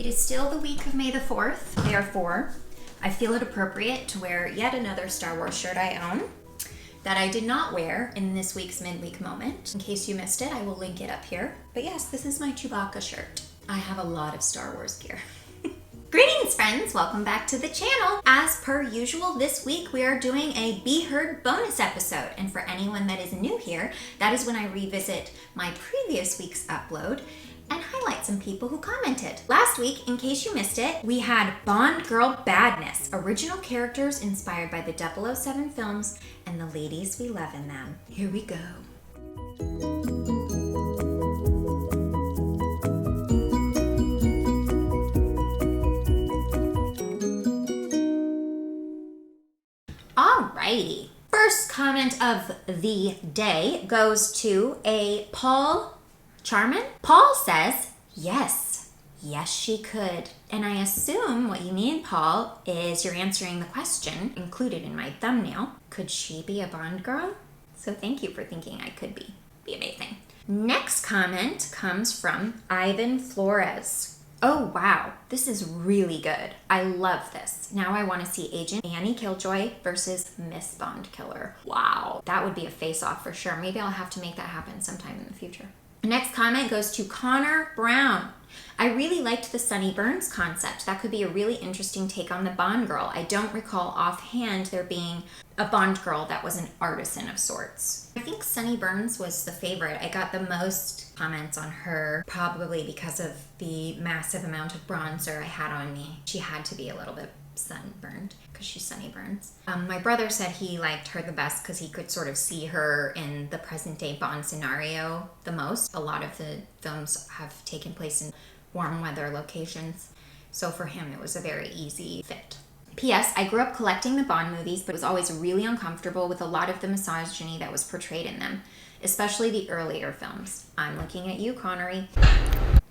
It is still the week of May the 4th. Therefore, I feel it appropriate to wear yet another Star Wars shirt I own that I did not wear in this week's midweek moment. In case you missed it, I will link it up here. But yes, this is my Chewbacca shirt. I have a lot of Star Wars gear. Greetings, friends! Welcome back to the channel. As per usual, this week we are doing a Be Heard bonus episode. And for anyone that is new here, that is when I revisit my previous week's upload and highlight some people who commented. Last week, in case you missed it, we had Bond Girl Badness, original characters inspired by the 007 films and the ladies we love in them. Here we go. Alrighty. First comment of the day goes to a Paul Charman. Paul says, yes, she could. And I assume what you mean, Paul, is you're answering the question included in my thumbnail. Could she be a Bond girl? So thank you for thinking I could be. Be amazing. Next comment comes from Ivan Flores. Oh, wow. This is really good. I love this. Now I want to see Agent Annie Killjoy versus Miss Bond Killer. Wow. That would be a face-off for sure. Maybe I'll have to make that happen sometime in the future. The next comment goes to Connor Brown. I really liked the Sunny Burns concept. That could be a really interesting take on the Bond girl. I don't recall offhand there being a Bond girl that was an artisan of sorts. I think Sunny Burns was the favorite. I got the most comments on her, probably because of the massive amount of bronzer I had on me. She had to be a little bit sunburned because she's Sunny Burns. My brother said he liked her the best because he could sort of see her in the present day Bond scenario the most. A lot of the films have taken place in warm weather locations, so for him it was a very easy fit. P.S. I grew up collecting the Bond movies, but was always really uncomfortable with a lot of the misogyny that was portrayed in them, especially the earlier films. I'm looking at you, Connery.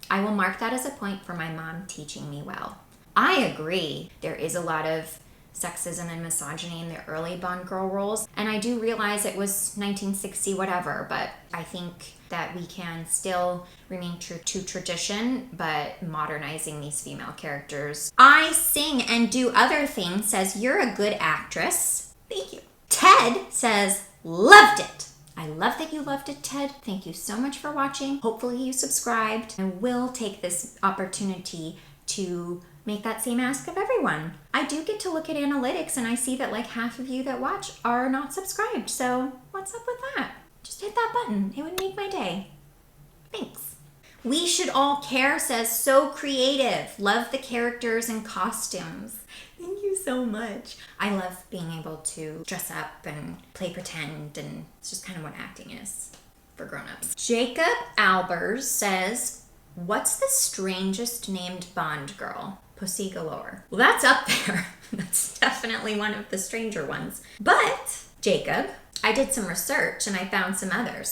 I will mark that as a point for my mom teaching me well. I agree. There is a lot of sexism and misogyny in the early Bond girl roles, and I do realize it was 1960 whatever, but I think that we can still remain true to tradition, but modernizing these female characters. I Sing and Do Other Things says, you're a good actress. Thank you. Ted says, loved it. I love that you loved it, Ted. Thank you so much for watching. Hopefully you subscribed, and will take this opportunity to make that same ask of everyone. I do get to look at analytics and I see that like half of you that watch are not subscribed. So what's up with that? Just hit that button. It would make my day. Thanks. We Should All Care says, so creative. Love the characters and costumes. Thank you so much. I love being able to dress up and play pretend, and it's just kind of what acting is for grown-ups. Jacob Albers says, what's the strangest named Bond girl? Pussy Galore. Well, that's up there. That's definitely one of the stranger ones. But, Jacob, I did some research and I found some other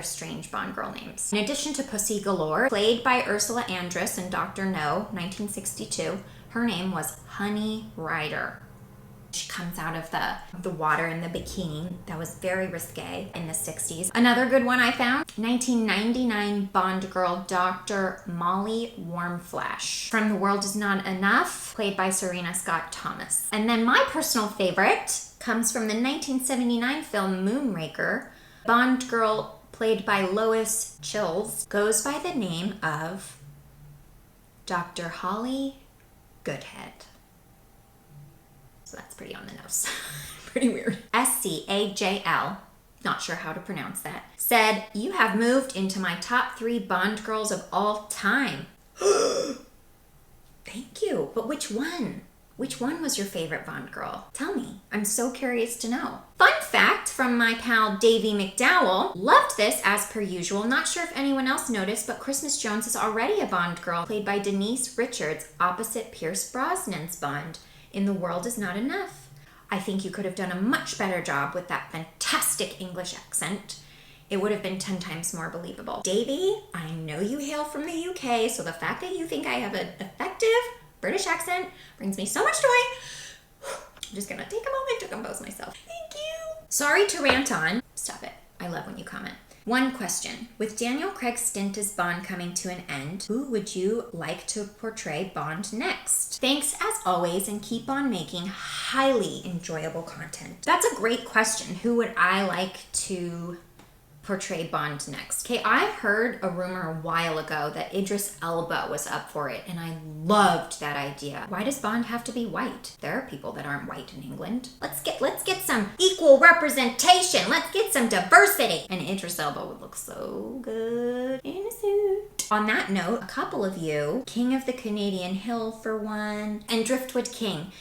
strange Bond girl names. In addition to Pussy Galore, played by Ursula Andress in Dr. No, 1962, her name was Honey Rider. She comes out of the water in the bikini. That was very risque in the 60s. Another good one I found, 1999 Bond girl Dr. Molly Warmflash from The World Is Not Enough, played by Serena Scott Thomas. And then my personal favorite comes from the 1979 film Moonraker. Bond girl played by Lois Chills goes by the name of Dr. Holly Goodhead. So that's pretty on the nose. Pretty weird. SCAJL, not sure how to pronounce that, said, you have moved into my top 3 Bond girls of all time. Thank you. But which one? Which one was your favorite Bond girl? Tell me. I'm so curious to know. Fun fact from my pal Davey McDowell. Loved this as per usual. Not sure if anyone else noticed, but Christmas Jones is already a Bond girl played by Denise Richards opposite Pierce Brosnan's Bond in The World Is Not Enough. I think you could have done a much better job with that fantastic English accent. It would have been 10 times more believable. Davey, I know you hail from the UK, so the fact that you think I have an effective British accent brings me so much joy. I'm just gonna take a moment to compose myself. Thank you. Sorry to rant on. Stop it. I love when you comment. One question. With Daniel Craig's stint as Bond coming to an end, who would you like to portray Bond next? Thanks as always, and keep on making highly enjoyable content. That's a great question. Who would I like to portray Bond next? Okay, I heard a rumor a while ago that Idris Elba was up for it, and I loved that idea. Why does Bond have to be white? There are people that aren't white in England. Let's get some equal representation. Let's get some diversity. And Idris Elba would look so good in a suit. On that note, a couple of you, King of the Canadian Hill for one, and Driftwood King,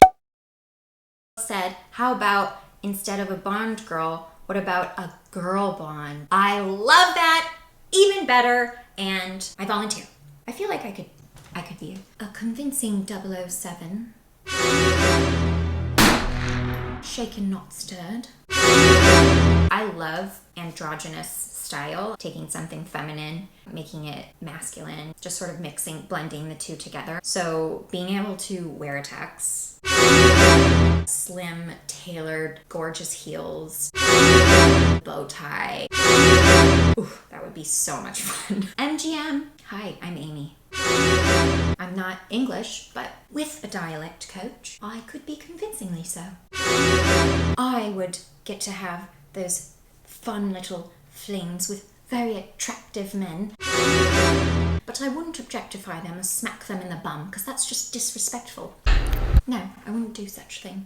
said, how about instead of a Bond girl, what about a girl Bond? I love that. Even better. And I volunteer. I feel like I could be a convincing 007. Shaken, not stirred. I love androgynous style, taking something feminine, making it masculine, just sort of blending the two together. So being able to wear a tux, slim, tailored, gorgeous heels, bow tie. Ooh, that would be so much fun. MGM. Hi, I'm Amy. I'm not English, but with a dialect coach, I could be convincingly so. I would get to have those fun little flings with very attractive men. But I wouldn't objectify them or smack them in the bum, because that's just disrespectful. No, I wouldn't do such a thing.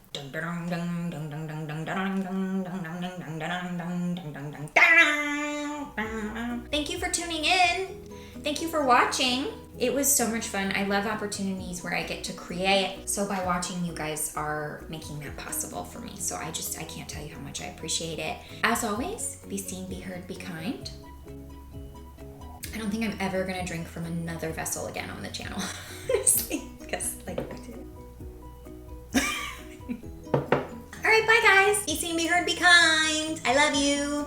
Thank you for tuning in. Thank you for watching. It was so much fun. I love opportunities where I get to create. So by watching, you guys are making that possible for me. So I can't tell you how much I appreciate it. As always, be seen, be heard, be kind. I don't think I'm ever gonna drink from another vessel again on the channel. Honestly, because like I did. All right, bye guys. Be seen, be heard, be kind. I love you.